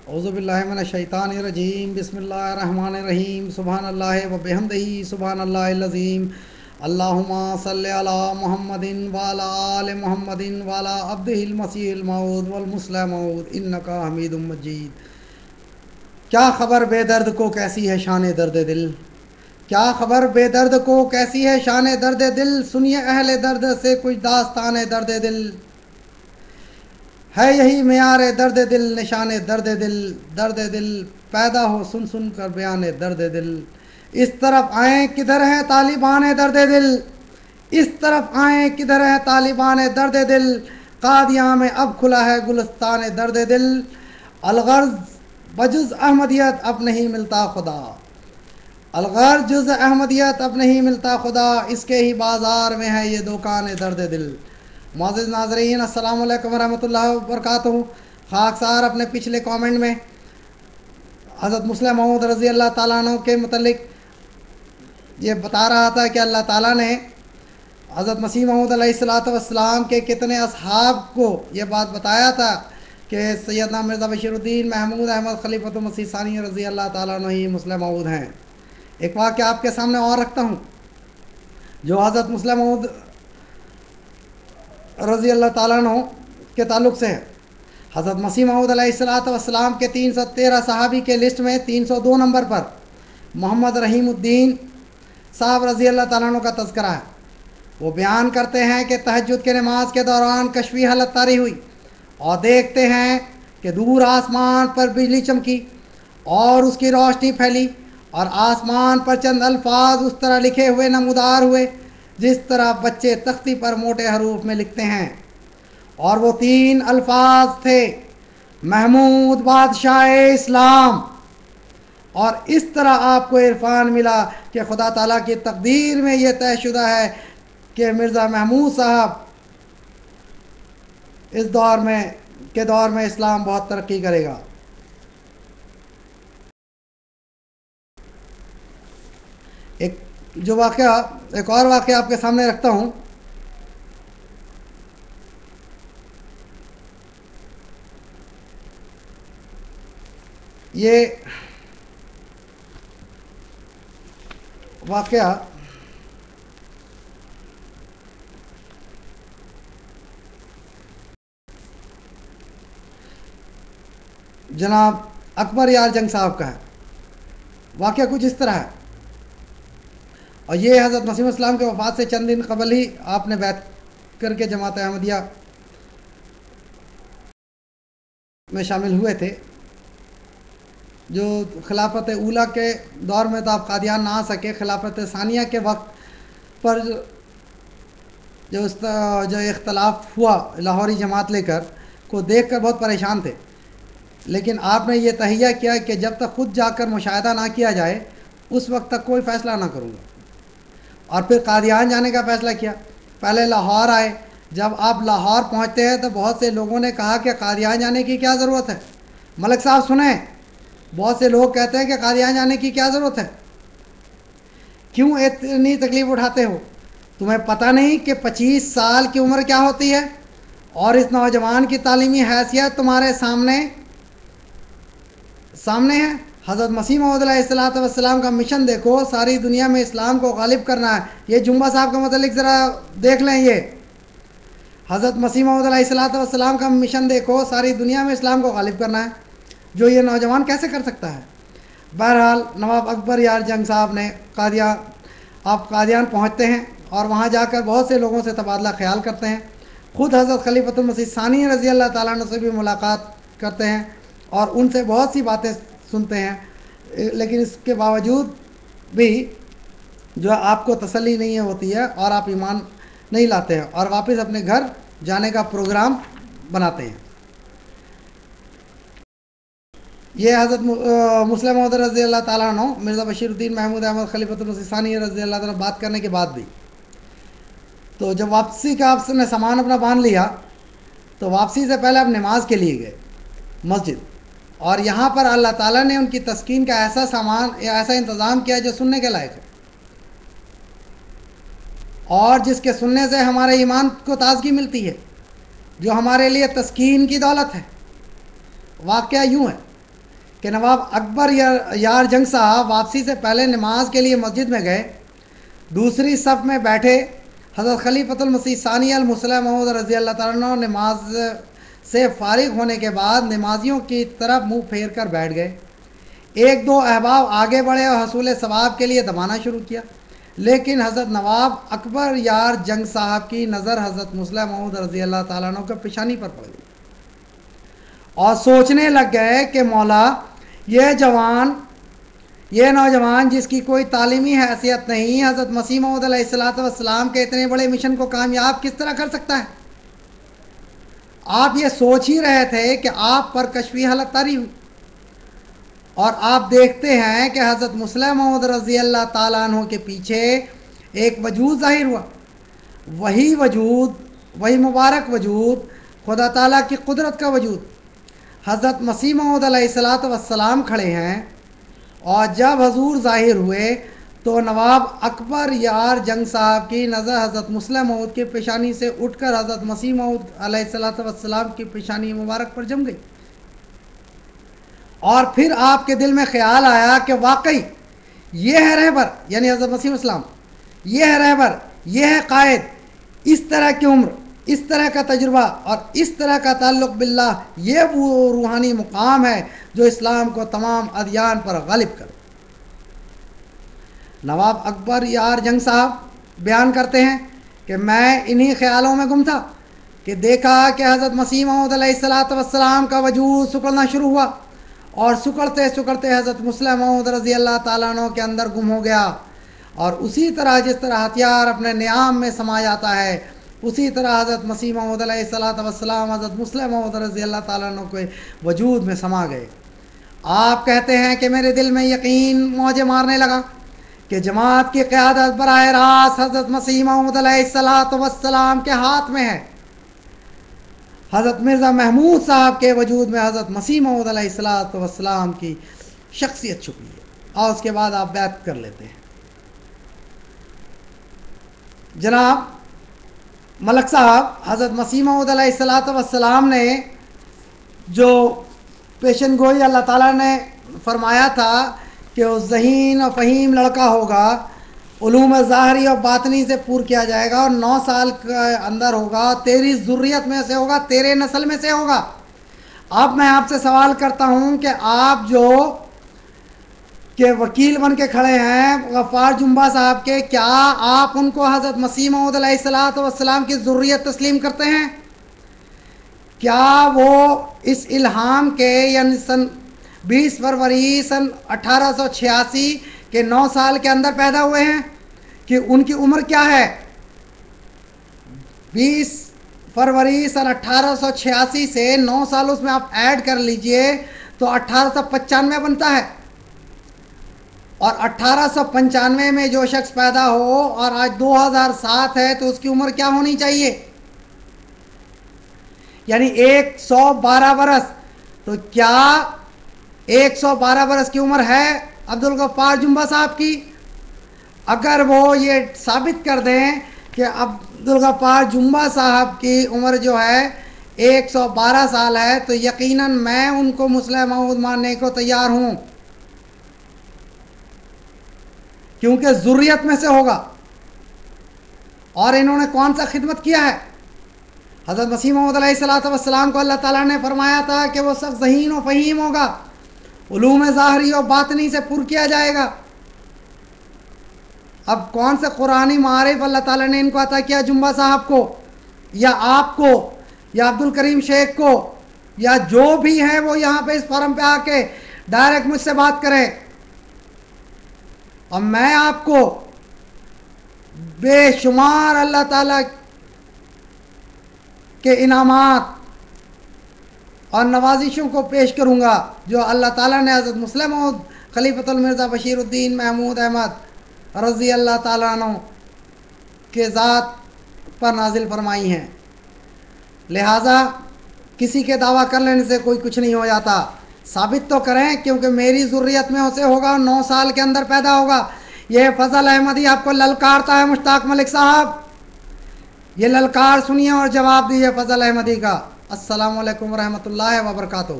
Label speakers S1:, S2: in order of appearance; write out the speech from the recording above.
S1: اعوذ باللہ من الشیطان الرجیم بسم اللہ الرحمن الرحیم سبحان اللہ و بحمدہ سبحان اللہ العظیم اللہم صلی علی محمد وعلی آل محمد وعلی عبدہ المسیح الموعود والمصطفی موعود انکا حمید مجید۔ کیا خبر بے درد کو کیسی ہے شان درد دل، کیا خبر بے درد کو کیسی ہے شان درد دل، سنیے اہل درد سے کچھ داستان درد دل۔ ہے یہی معیار درد دل، نشان درد دل، درد دل پیدا ہو سن سن کر بیان درد دل۔ اس طرف آئیں کدھر ہے طالبان درد دل، اس طرف آئیں کدھر ہے طالبان درد دل، قادیاں میں اب کھلا ہے گلستان درد دل۔ الغرض بجز احمدیت اب نہیں ملتا خدا، الغرض جز احمدیت اب نہیں ملتا خدا، اس کے ہی بازار میں ہے یہ دکان درد دل۔ معزز ناظرین السلام علیکم ورحمۃ اللہ وبرکاتہ۔ خاکسار اپنے پچھلے کامنٹ میں حضرت مسلم موعود رضی اللہ تعالیٰ عنہ کے متعلق یہ بتا رہا تھا کہ اللہ تعالیٰ نے حضرت مسیح موعود علیہ الصلاۃ والسلام کے کتنے اصحاب کو یہ بات بتایا تھا کہ سیدنا مرزا بشیر الدین محمود احمد خلیفۃ المسیح ثانی رضی اللہ تعالیٰ عنہ ہی مسلم موعود ہیں۔ ایک واقعہ آپ کے سامنے اور رکھتا ہوں جو حضرت مسلم موعود رضی اللہ تعالیٰ عنہ کے تعلق سے ہے۔ حضرت مسیح موعود علیہ الصلاۃ والسلام کے 313 صحابی کے لسٹ میں 302 نمبر پر محمد رحیم الدین صاحب رضی اللہ تعالیٰ عنہ کا تذکرہ ہے۔ وہ بیان کرتے ہیں کہ تہجد کے نماز کے دوران کشفی حالت طاری ہوئی اور دیکھتے ہیں کہ دور آسمان پر بجلی چمکی اور اس کی روشنی پھیلی اور آسمان پر چند الفاظ اس طرح لکھے ہوئے نمودار ہوئے جس طرح بچے تختی پر موٹے حروف میں لکھتے ہیں، اور وہ 3 الفاظ تھے: محمود بادشاہ اسلام۔ اور اس طرح آپ کو عرفان ملا کہ خدا تعالیٰ کی تقدیر میں یہ طے شدہ ہے کہ مرزا محمود صاحب اس دور میں اسلام بہت ترقی کرے گا۔ ایک اور واقعہ آپ کے سامنے رکھتا ہوں۔ یہ واقعہ جناب اکبر یار جنگ صاحب کا ہے۔ واقعہ کچھ اس طرح ہے، اور یہ حضرت مسیح السلام کے وفات سے چند دن قبل ہی آپ نے بیعت کر کے جماعت احمدیہ میں شامل ہوئے تھے۔ جو خلافت اولیٰ کے دور میں تو آپ قادیان نہ آ سکے، خلافت ثانیہ کے وقت پر جو اختلاف ہوا لاہوری جماعت لے کر کو دیکھ کر بہت پریشان تھے، لیکن آپ نے یہ تہیہ کیا کہ جب تک خود جا کر مشاہدہ نہ کیا جائے اس وقت تک کوئی فیصلہ نہ کروں گا، اور پھر قادیان جانے کا فیصلہ کیا۔ پہلے لاہور آئے، جب آپ لاہور پہنچتے ہیں تو بہت سے لوگوں نے کہا کہ قادیان جانے کی کیا ضرورت ہے؟ ملک صاحب سنیں، بہت سے لوگ کہتے ہیں کہ قادیان جانے کی کیا ضرورت ہے، کیوں اتنی تکلیف اٹھاتے ہو؟ تمہیں پتہ نہیں کہ 25 سال کی عمر کیا ہوتی ہے، اور اس نوجوان کی تعلیمی حیثیت تمہارے سامنے ہے۔ حضرت مسیح موعود علیہ الصلاۃ والسلام کا مشن دیکھو، ساری دنیا میں اسلام کو غالب کرنا ہے۔ یہ جنبہ صاحب کے متعلق ذرا دیکھ لیں، یہ حضرت مسیح موعود علیہ الصلاۃ والسلام کا مشن دیکھو، ساری دنیا میں اسلام کو غالب کرنا ہے، جو یہ نوجوان کیسے کر سکتا ہے؟ بہرحال نواب اکبر یار جنگ صاحب نے قادیان پہنچتے ہیں اور وہاں جا کر بہت سے لوگوں سے تبادلہ خیال کرتے ہیں، خود حضرت خلیفۃ المسیح ثانی رضی اللہ تعالیٰ عنہ سے بھی ملاقات کرتے ہیں اور ان سے بہت سی باتیں سنتے ہیں، لیکن اس کے باوجود بھی جو آپ کو تسلی نہیں ہوتی ہے اور آپ ایمان نہیں لاتے ہیں اور واپس اپنے گھر جانے کا پروگرام بناتے ہیں۔ یہ حضرت مسلم موعود رضی اللہ تعالیٰ عنہ مرزا بشیر الدین محمود احمد خلیفۃ المسیح ثانی رضی اللہ تعالیٰ بات کرنے کے بعد بھی، تو جب واپسی کا آپ نے سامان اپنا باندھ لیا تو واپسی سے پہلے آپ نماز کے لیے گئے مسجد، اور یہاں پر اللہ تعالیٰ نے ان کی تسکین کا ایسا سامان یا ایسا انتظام کیا جو سننے کے لائق ہے، اور جس کے سننے سے ہمارے ایمان کو تازگی ملتی ہے، جو ہمارے لیے تسکین کی دولت ہے۔ واقعہ یوں ہے کہ نواب اکبر یار جنگ صاحب واپسی سے پہلے نماز کے لیے مسجد میں گئے. دوسری صف میں بیٹھے حضرت خلیفۃ المسیح ثانی المصلی موعود رضی اللہ تعالیٰ عنہ نماز سے فارغ ہونے کے بعد نمازیوں کی طرف منہ پھیر کر بیٹھ گئے. ایک دو احباب آگے بڑھے اور حصول ثواب کے لیے دبانا شروع کیا، لیکن حضرت نواب اکبر یار جنگ صاحب کی نظر حضرت مصلی موعود رضی اللہ تعالیٰ عنہ کے پیشانی پر پڑ گئی اور سوچنے لگ گئے کہ مولا یہ نوجوان جس کی کوئی تعلیمی حیثیت نہیں، حضرت مسیح موعود علیہ السلام کے اتنے بڑے مشن کو کامیاب کس طرح کر سکتا ہے؟ آپ یہ سوچ ہی رہے تھے کہ آپ پر کشفی حالت طاری ہوئی اور آپ دیکھتے ہیں کہ حضرت مصلی موعود رضی اللہ تعالیٰ عنہ کے پیچھے ایک وجود ظاہر ہوا. وہی مبارک وجود خدا تعالیٰ کی قدرت کا وجود حضرت مسیح موعود علیہ السلام کھڑے ہیں. اور جب حضور ظاہر ہوئے تو نواب اکبر یار جنگ صاحب کی نظر حضرت مصلی موعود کی پیشانی سے اٹھ کر حضرت مسیح موعود علیہ السلام کی پیشانی مبارک پر جم گئی. اور پھر آپ کے دل میں خیال آیا کہ واقعی یہ ہے رہبر، یعنی حضرت مسیح السلام، یہ ہے رہبر، یہ ہے قائد، اس طرح کی عمر، اس طرح کا تجربہ اور اس طرح کا تعلق باللہ، یہ وہ روحانی مقام ہے جو اسلام کو تمام ادیان پر غالب کرے. نواب اکبر یار جنگ صاحب بیان کرتے ہیں کہ میں انہی خیالوں میں گم تھا کہ دیکھا کہ حضرت مسیح موعود علیہ السلام کا وجود سکڑنا شروع ہوا اور سکڑتے سکڑتے حضرت مصلی موعود رضی اللہ تعالیٰ عنہ کے اندر گم ہو گیا. اور اسی طرح جس طرح ہتھیار اپنے نیام میں سما جاتا ہے، اسی طرح حضرت مسیح موعود علیہ السلام حضرت مصلی موعود رضی اللہ تعالیٰ عنہ کے وجود میں سما گئے. آپ کہتے ہیں کہ میرے دل میں یقین موجے مارنے لگا کہ جماعت کی قیادت براہ راست حضرت مسیح موعود علیہ السلام کے ہاتھ میں ہے. حضرت مرزا محمود صاحب کے وجود میں حضرت مسیح موعود علیہ السلام کی شخصیت چھپی ہے. اور اس کے بعد آپ بیعت کر لیتے ہیں. جناب ملک صاحب، حضرت مسیح موعود علیہ السلام نے جو پیشن گوئی اللہ تعالیٰ نے فرمایا تھا کہ وہ ذہین و فہیم لڑکا ہوگا، علوم ظاہری اور باطنی سے پور کیا جائے گا اور 9 سال کے اندر ہوگا، تیری ذریت میں سے ہوگا، تیرے نسل میں سے ہوگا. اب میں آپ سے سوال کرتا ہوں کہ آپ جو کہ وکیل بن کے کھڑے ہیں غفار جنبا صاحب کے، کیا آپ ان کو حضرت مسیح موعود علیہ السلام کی ذریت تسلیم کرتے ہیں؟ کیا وہ اس الہام کے یعنی سن 20 فروری سن 1886 کے 9 سال کے اندر پیدا ہوئے ہیں کہ ان کی عمر کیا ہے؟ 20 فروری سن 1886 سے 9 سال اس میں آپ ایڈ کر لیجئے تو 1895 بنتا ہے. اور 1895 میں جو شخص پیدا ہو اور آج 2007 ہے تو اس کی عمر کیا ہونی چاہیے؟ یعنی 112 برس. تو کیا 112 برس کی عمر ہے عبدالغفار جنبا صاحب کی؟ اگر وہ یہ ثابت کر دیں کہ عبدالغفار جنبا صاحب کی عمر جو ہے 112 سال ہے تو یقیناً میں ان کو مصلی موعود ماننے کو تیار ہوں، کیونکہ ذریت میں سے ہوگا. اور انہوں نے کون سا خدمت کیا ہے؟ حضرت مسیح موعود علیہ السلام کو اللہ تعالیٰ نے فرمایا تھا کہ وہ سخت ذہین و فہیم ہوگا، علوم ظاہری و باطنی سے پر کیا جائے گا. اب کون سے قرآنی معارف اللہ تعالیٰ نے ان کو عطا کیا؟ جنبا صاحب کو یا آپ کو یا عبدالکریم شیخ کو یا جو بھی ہیں وہ یہاں پہ اس فورم پہ آ کے ڈائریکٹ مجھ سے بات کریں اور میں آپ کو بے شمار اللہ تعالیٰ کے انعامات اور نوازشوں کو پیش کروں گا جو اللہ تعالیٰ نے حضرت مصلی موعود خلیفۃ المرزا بشیر الدین محمود احمد رضی اللہ تعالیٰ عنہ کے ذات پر نازل فرمائی ہیں. لہٰذا کسی کے دعویٰ کر لینے سے کوئی کچھ نہیں ہو جاتا. ثابت تو کریں، کیونکہ میری ذریت میں اسے ہوگا، 9 سال کے اندر پیدا ہوگا. یہ فضل احمدی آپ کو للکارتا ہے مشتاق ملک صاحب، یہ للکار سنیے اور جواب دیجیے فضل احمدی کا. السلام علیکم ورحمۃ اللہ وبرکاتہ.